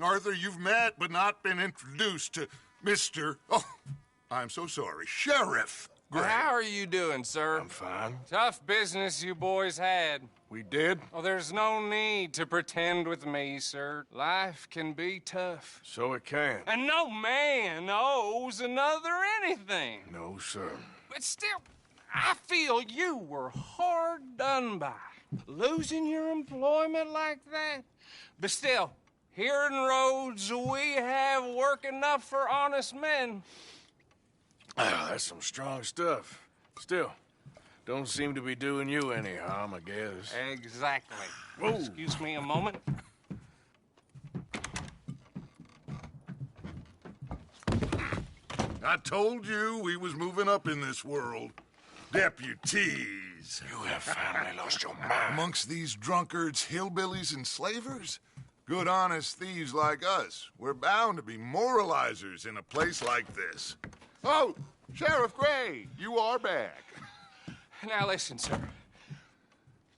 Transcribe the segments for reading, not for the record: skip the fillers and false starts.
Arthur, you've met but not been introduced to Mr. Oh, I'm so sorry, Sheriff Gray. How are you doing, sir? I'm fine. Tough business you boys had. We did? Oh, there's no need to pretend with me, sir. Life can be tough. So it can. And no man owes another anything. No, sir. But still, I feel you were hard done by. Losing your employment like that. But still, here in Rhodes, we have work enough for honest men. That's some strong stuff. Still, don't seem to be doing you any harm, I guess. Exactly. Whoa. Excuse me a moment. I told you we was moving up in this world. Deputies. You have finally lost your mind. Amongst these drunkards, hillbillies, and slavers? Good, honest thieves like us. We're bound to be moralizers in a place like this. Oh, Sheriff Gray, you are back. Now listen, sir.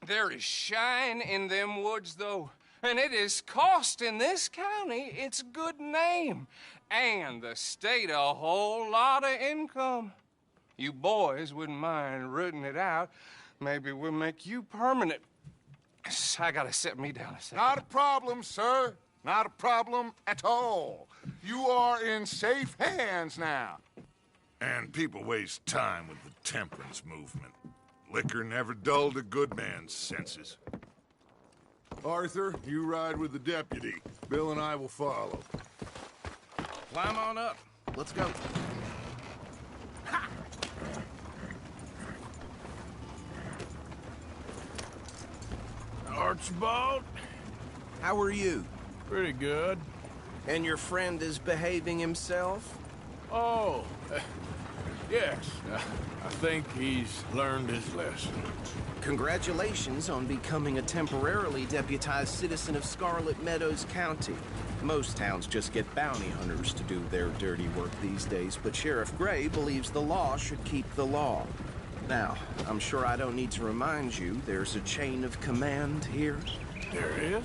There is shine in them woods, though, and it is costing this county its good name and the state a whole lot of income. You boys wouldn't mind rooting it out. Maybe we'll make you permanent. I gotta sit me down a second. Not a problem, sir. Not a problem at all. You are in safe hands now. And people waste time with the temperance movement. Liquor never dulled a good man's senses. Arthur, you ride with the deputy. Bill and I will follow. Climb on up. Let's go. Archibald? How are you? Pretty good. And your friend is behaving himself? Oh, yes. I think he's learned his lesson. Congratulations on becoming a temporarily deputized citizen of Scarlet Meadows County. Most towns just get bounty hunters to do their dirty work these days, but Sheriff Gray believes the law should keep the law. Now, I'm sure I don't need to remind you, there's a chain of command here. There is?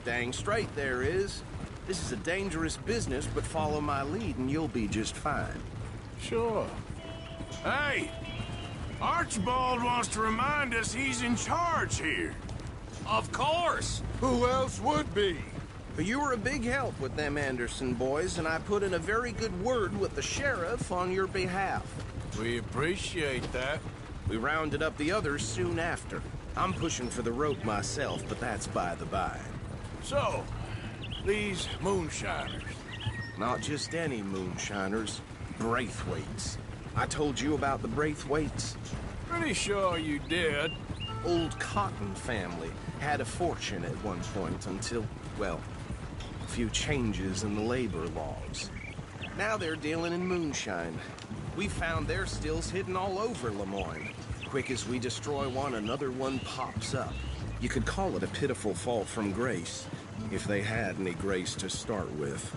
Dang straight there is. This is a dangerous business, but follow my lead and you'll be just fine. Sure. Hey! Archibald wants to remind us he's in charge here. Of course! Who else would be? But you were a big help with them Anderson boys, and I put in a very good word with the sheriff on your behalf. We appreciate that. We rounded up the others soon after. I'm pushing for the rope myself, but that's by the by. So, these moonshiners. Not just any moonshiners, Braithwaites. I told you about the Braithwaites. Pretty sure you did. Old Cotton family had a fortune at one point until, well, a few changes in the labor laws. Now they're dealing in moonshine. We found their stills hidden all over Lemoyne. Quick as we destroy one, another one pops up. You could call it a pitiful fall from grace, if they had any grace to start with.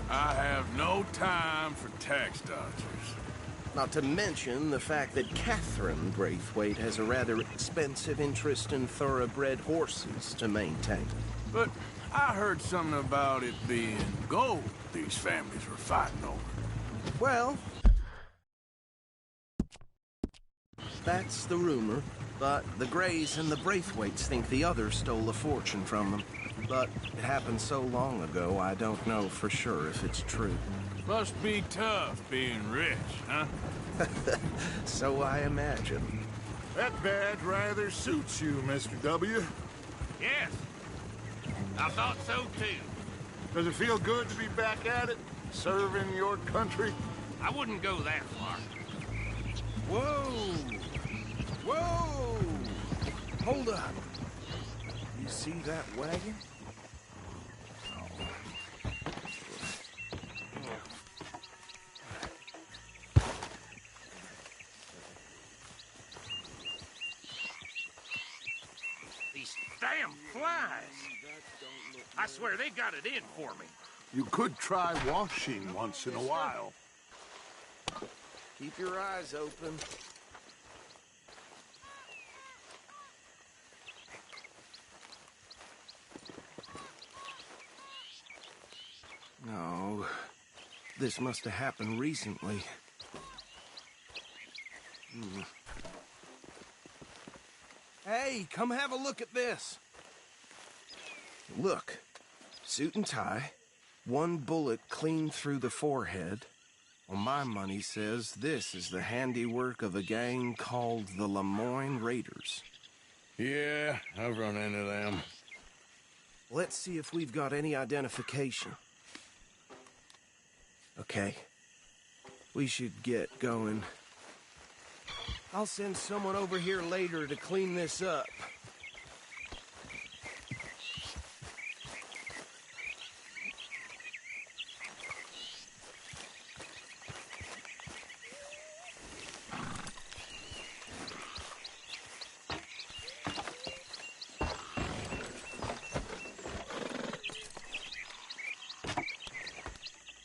I have no time for tax dodgers. Not to mention the fact that Catherine Braithwaite has a rather expensive interest in thoroughbred horses to maintain. But I heard something about it being gold these families were fighting over. Well, that's the rumor, but the Grays and the Braithwaites think the others stole a fortune from them. But it happened so long ago, I don't know for sure if it's true. Must be tough being rich, huh? So I imagine. That badge rather suits you, Mr. W. Yes, I thought so too. Does it feel good to be back at it, serving your country? I wouldn't go that far. Whoa! Whoa! Hold up. You see that wagon? These damn flies. I swear they got it in for me. You could try washing once in a while. Keep your eyes open. No, this must have happened recently. Hey, come have a look at this. Look, suit and tie, one bullet clean through the forehead. Well, my money says this is the handiwork of a gang called the Lemoyne Raiders. Yeah, I've run into them. Let's see if we've got any identification. Okay. We should get going. I'll send someone over here later to clean this up.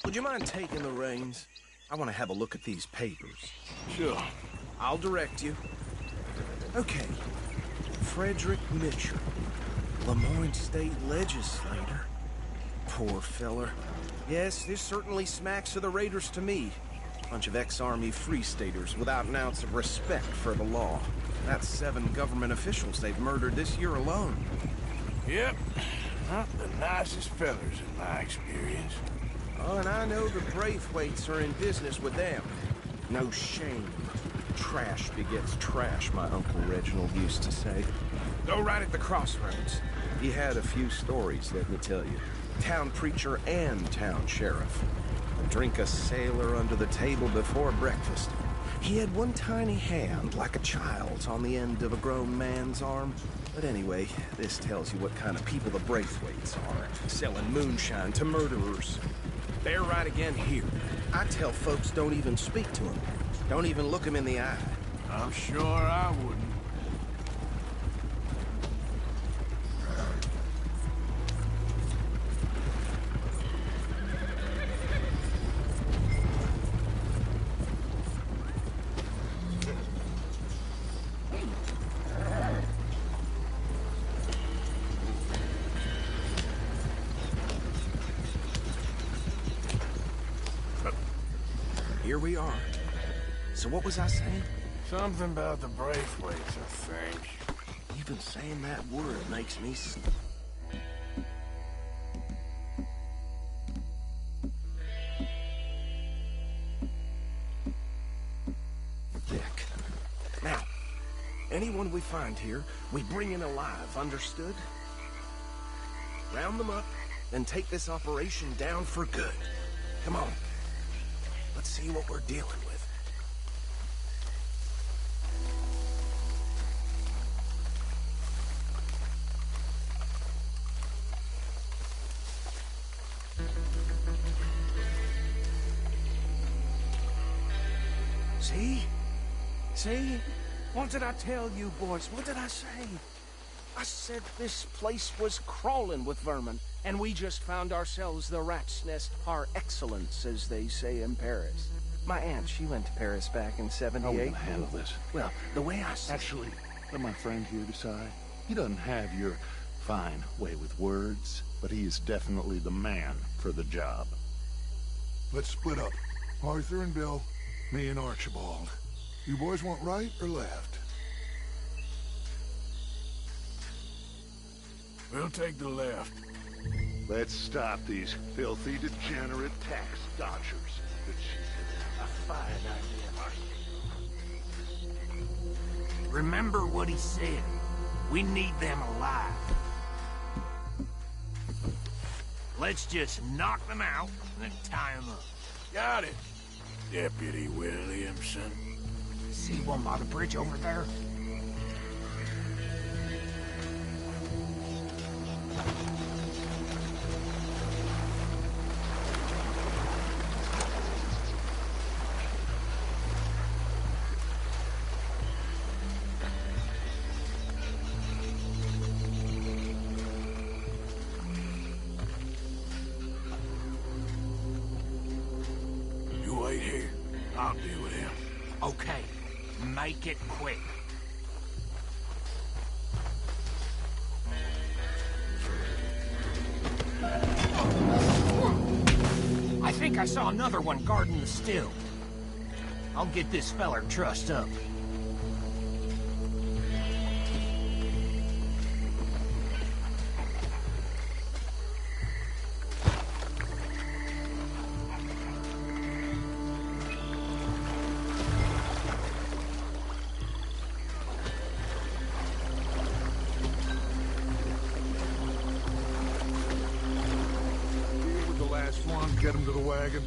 Would you mind taking the reins? I want to have a look at these papers. Sure. I'll direct you. Okay. Frederick Mitchell, Lemoyne State Legislator. Poor feller. Yes, this certainly smacks of the Raiders to me. Bunch of ex-Army Free Staters without an ounce of respect for the law. That's 7 government officials they've murdered this year alone. Yep. Not the nicest fellers in my experience. Oh, and I know the Braithwaites are in business with them. No shame. Trash begets trash, my Uncle Reginald used to say. Go right at the crossroads. He had a few stories, let me tell you. Town preacher and town sheriff. Drink a sailor under the table before breakfast. He had one tiny hand, like a child's, on the end of a grown man's arm. But anyway, this tells you what kind of people the Braithwaites are. Selling moonshine to murderers. They're right again here. I tell folks don't even speak to them. Don't even look them in the eye. I'm sure I wouldn't. Here we are. So what was I saying? Something about the Braithwaites, I think. Even saying that word makes me sick. Now, anyone we find here, we bring in alive, understood? Round them up, then take this operation down for good. Come on. Let's see what we're dealing with. See? See? What did I tell you, boys? What did I say? I said this place was crawling with vermin, and we just found ourselves the rat's nest par excellence, as they say in Paris. My aunt, she went to Paris back in '78. How are we gonna handle this? Well, the way I see Actually, let my friend here decide. He doesn't have your fine way with words, but he is definitely the man for the job. Let's split up. Arthur and Bill, me and Archibald. You boys want right or left? We'll take the left. Let's stop these filthy, degenerate tax dodgers. A fine idea. Remember what he said. We need them alive. Let's just knock them out and then tie them up. Got it, Deputy Williamson. See one by the bridge over there? You wait here. I'll deal with him. Okay, make it quick. think I saw another one guarding the still. I'll get this feller trussed up. Get him to the wagon.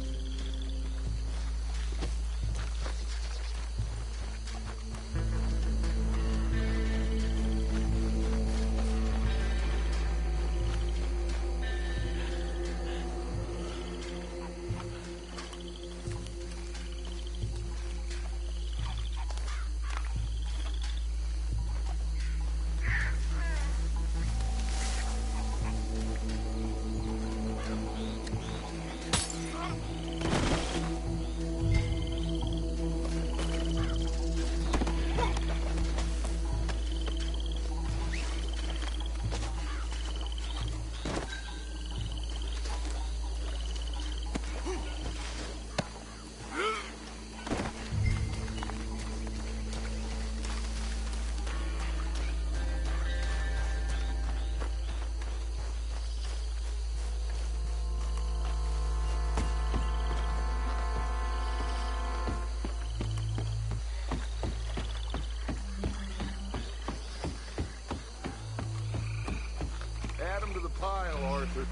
Add him to the pile, Arthur.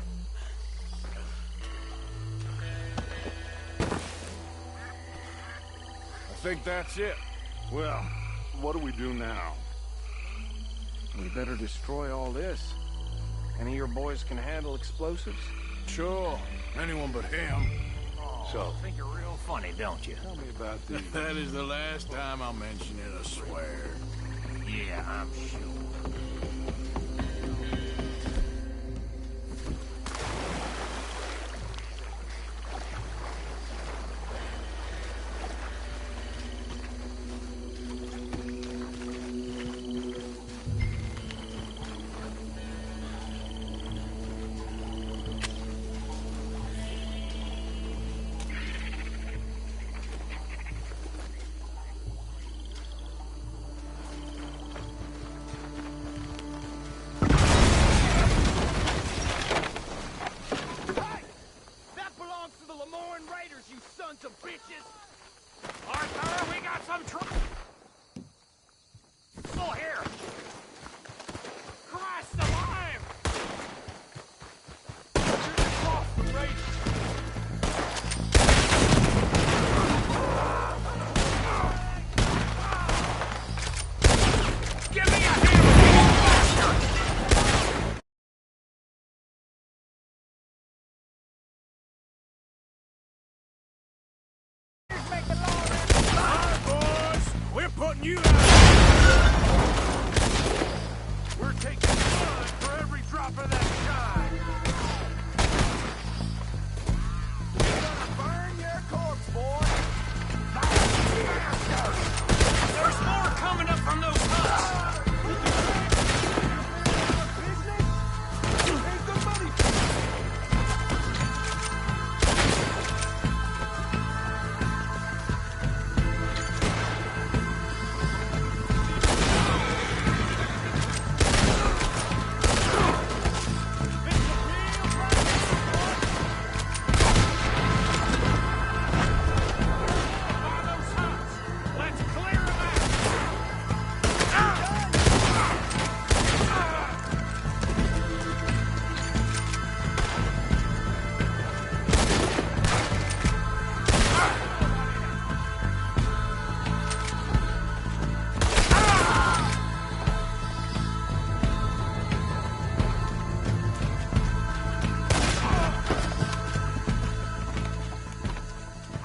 I think that's it. Well, what do we do now? We better destroy all this. Any of your boys can handle explosives? Sure. Anyone but him. So, think you're real funny, don't you? Tell me about the... That is the last time I'll mention it, I swear. Yeah, I'm sure. Arthur, we got some trouble. Oh, here. Christ alive! Across the race. Give me a hand, bastard! We're putting you out. We're taking blood for every drop of that shine. You're gonna burn your corpse, boy. There's more coming up from those huts.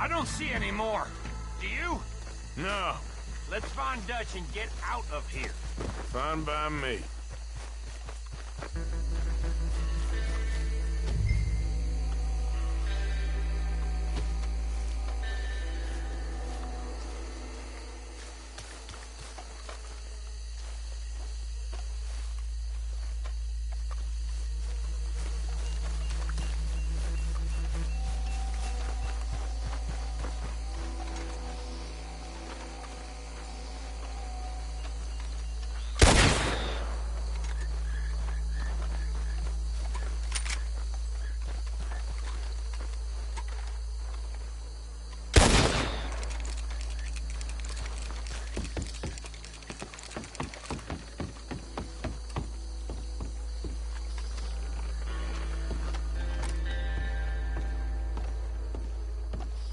I don't see any more. Do you? No, Let's find Dutch and get out of here. fine by me.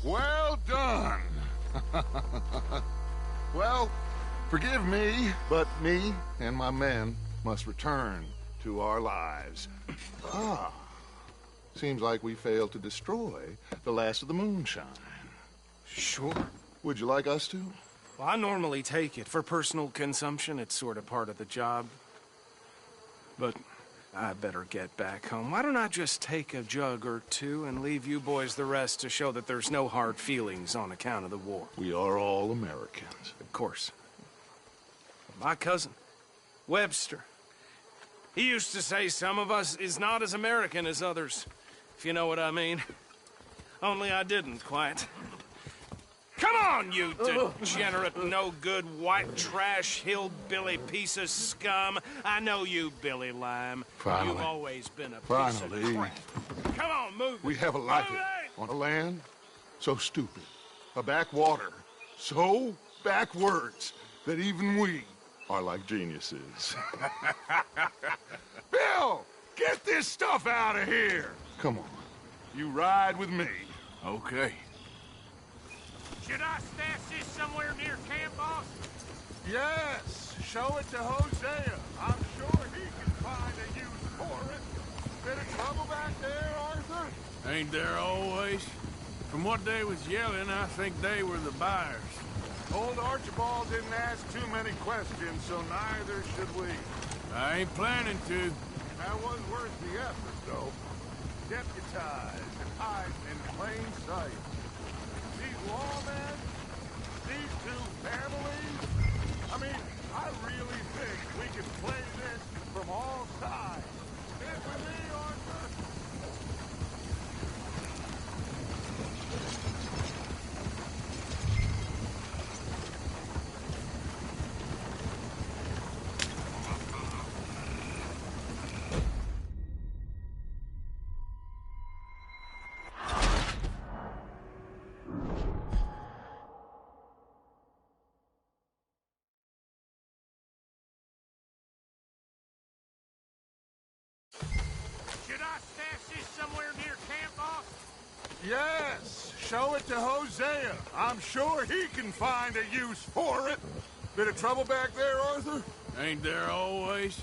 Well done. Well, forgive me, but me and my men must return to our lives. Ah, seems like we failed to destroy the last of the moonshine. Sure. Would you like us to? Well, I normally take it. For personal consumption, it's sort of part of the job. But I better get back home. Why don't I just take a jug or two and leave you boys the rest to show that there's no hard feelings on account of the war? We are all Americans. Of course. My cousin, Webster, he used to say some of us is not as American as others, if you know what I mean. Only I didn't quite. Come on, you degenerate, no-good, white trash, hillbilly piece of scum. I know you, Billy Lime. Finally. You've always been a piece Finally. of crap. Come on, move We it. have a life Move it! on a land so stupid, a backwater so backwards that even we are like geniuses. Bill, get this stuff out of here. Come on, you ride with me. Okay. Should I stash this somewhere near camp, boss? Yes, show it to Hosea. I'm sure he can find a use for it. Bit of trouble back there, Arthur? Ain't there always? From what they was yelling, I think they were the buyers. Old Archibald didn't ask too many questions, so neither should we. I ain't planning to. That was worth the effort, though. Deputized and hiding in plain sight. These lawmen, these two families. I mean, I really think we can play this from all sides. Get with me, Arthur. Should I stash this somewhere near camp, boss? Yes, show it to Hosea. I'm sure he can find a use for it. Bit of trouble back there, Arthur? Ain't there always?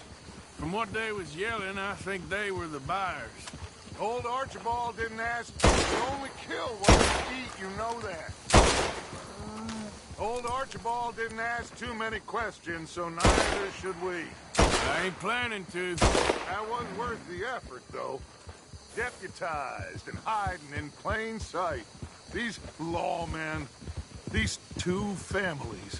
From what they was yelling, I think they were the buyers. Old Archibald didn't ask. You only kill what you eat, you know that. Old Archibald didn't ask too many questions, so neither should we. I ain't planning to. That was worth the effort, though. Deputized and hiding in plain sight. These lawmen, these two families.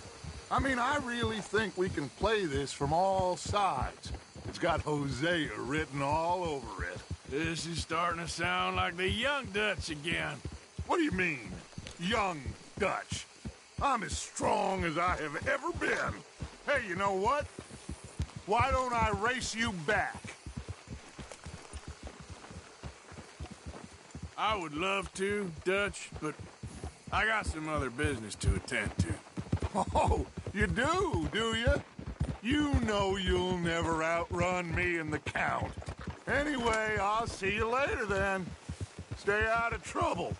I mean, I really think we can play this from all sides. It's got Hosea written all over it. This is starting to sound like the Young Dutch again. What do you mean, young Dutch? I'm as strong as I have ever been. Hey, you know what? Why don't I race you back? I would love to, Dutch, but I got some other business to attend to. Oh, you do you? You know you'll never outrun me and the Count. Anyway, I'll see you later then. Stay out of trouble.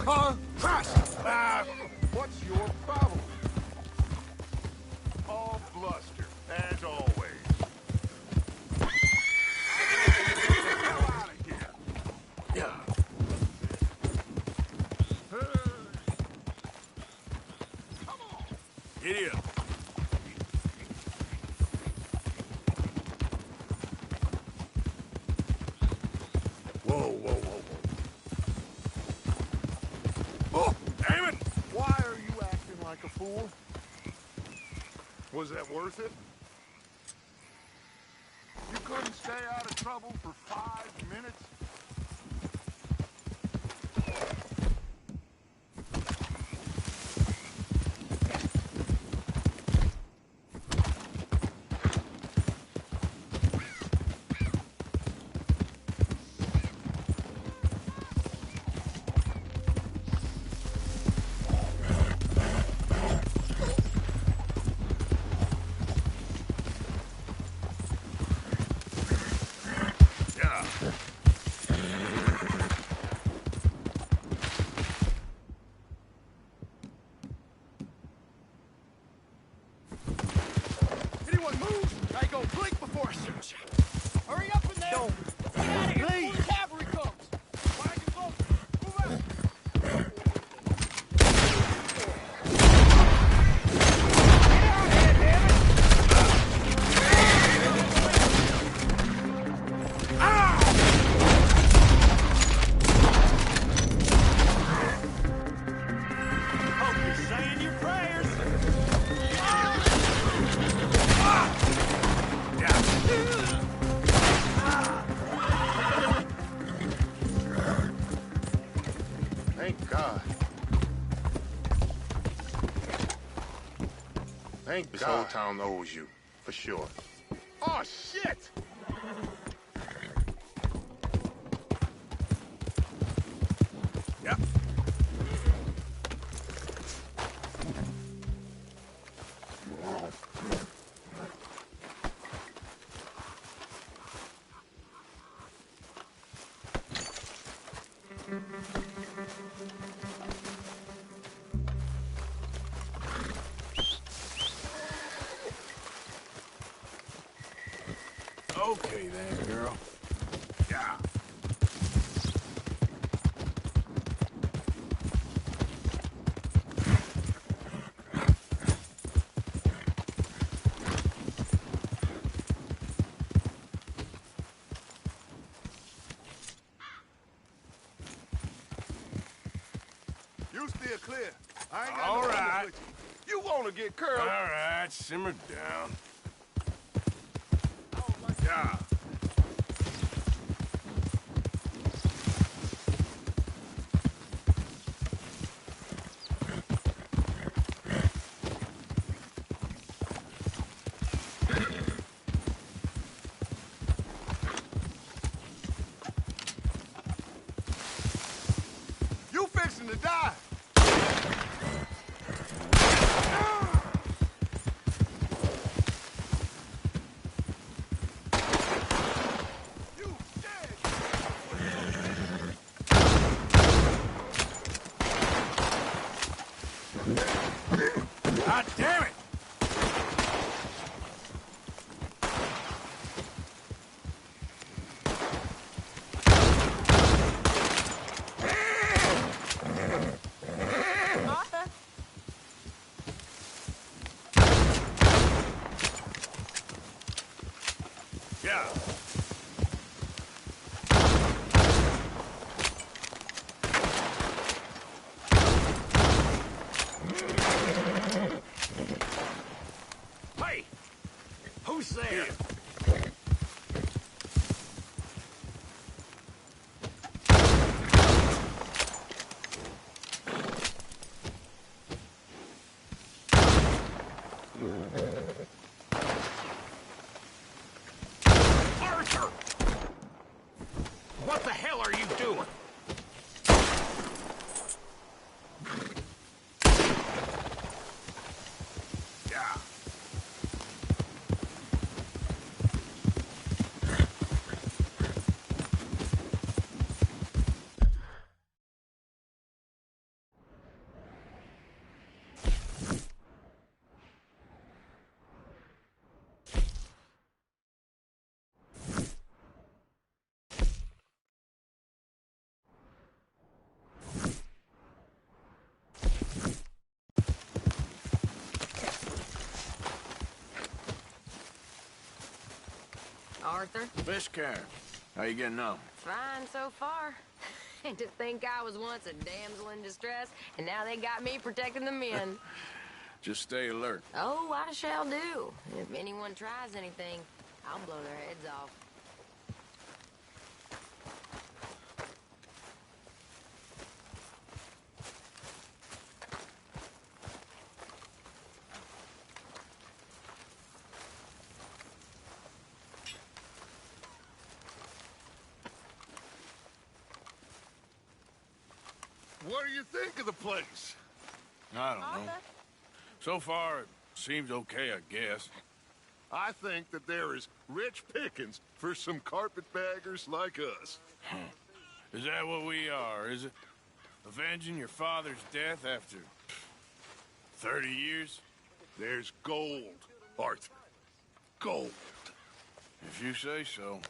car? Christ! What's your problem? All bluster, as always. Get the hell out of here! Yeah. Come on! Giddy up. Whoa, whoa, whoa, whoa. Oh, damn it! Why are you acting like a fool? Was that worth it? You couldn't stay out of trouble for 5 minutes? Anyone move? I go blink before I shoot you. Hurry up in there! Don't. Get out of here before the cavalry comes! Wagons open! Move out! Hope you're saying your prayers! Thank God. Thank This God. whole town owes you, for sure. Oh, shit! Yep. Okay then, girl. Yeah. You steer clear. I ain't got All no right. business with you. You want to get curled? All right, simmer down. Oh, my God. You fixing to die. Arthur. Miss Karen, how you getting on? Fine so far. And to think I was once a damsel in distress, and now they got me protecting the men. Just stay alert. Oh, I shall do. If anyone tries anything, I'll blow their heads off. What do you think of the place? I don't know. So far, it seems okay, I guess. I think that there is rich pickings for some carpetbaggers like us. Is that what we are, is it? Avenging your father's death after 30 years? There's gold, Arthur. Gold. If you say so.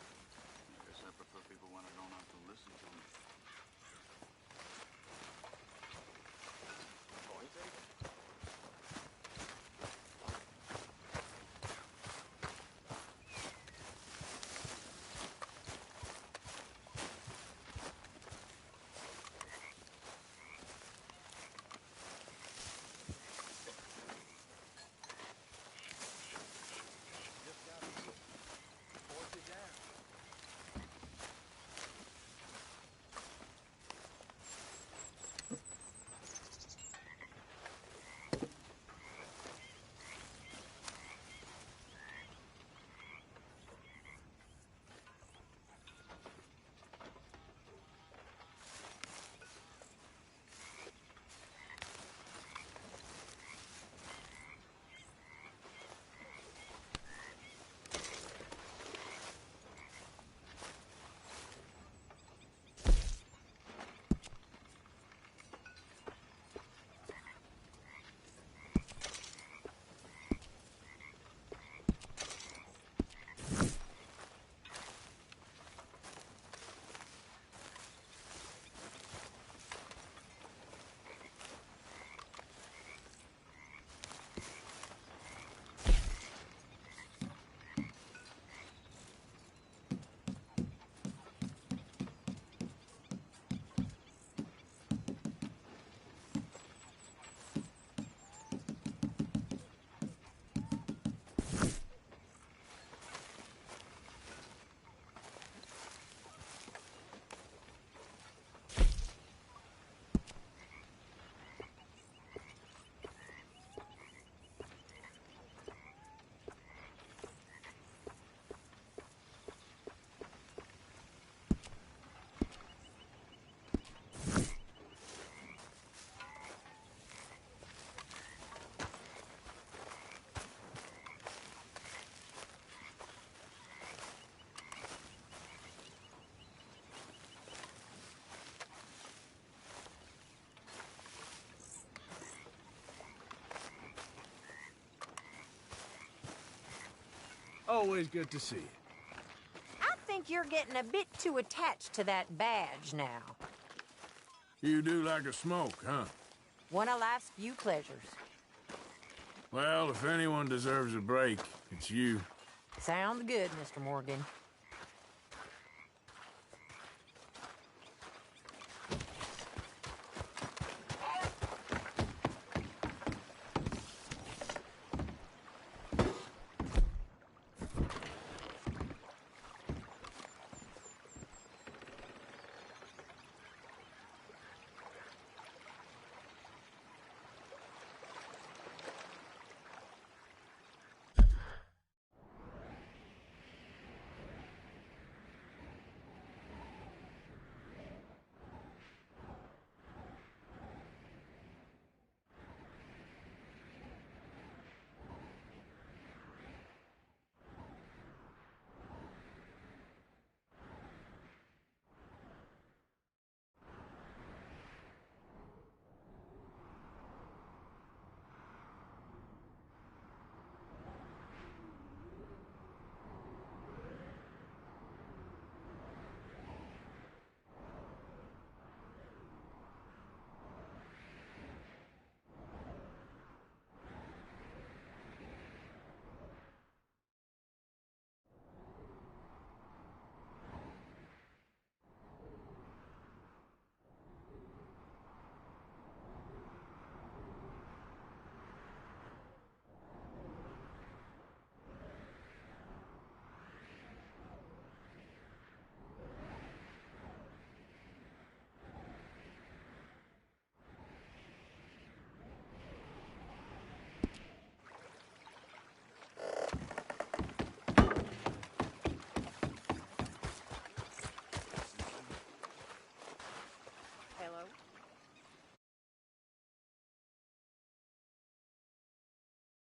Always good to see you. I think you're getting a bit too attached to that badge now. You do like a smoke, huh? One of life's few pleasures. Well, if anyone deserves a break, it's you. Sounds good, Mr. Morgan.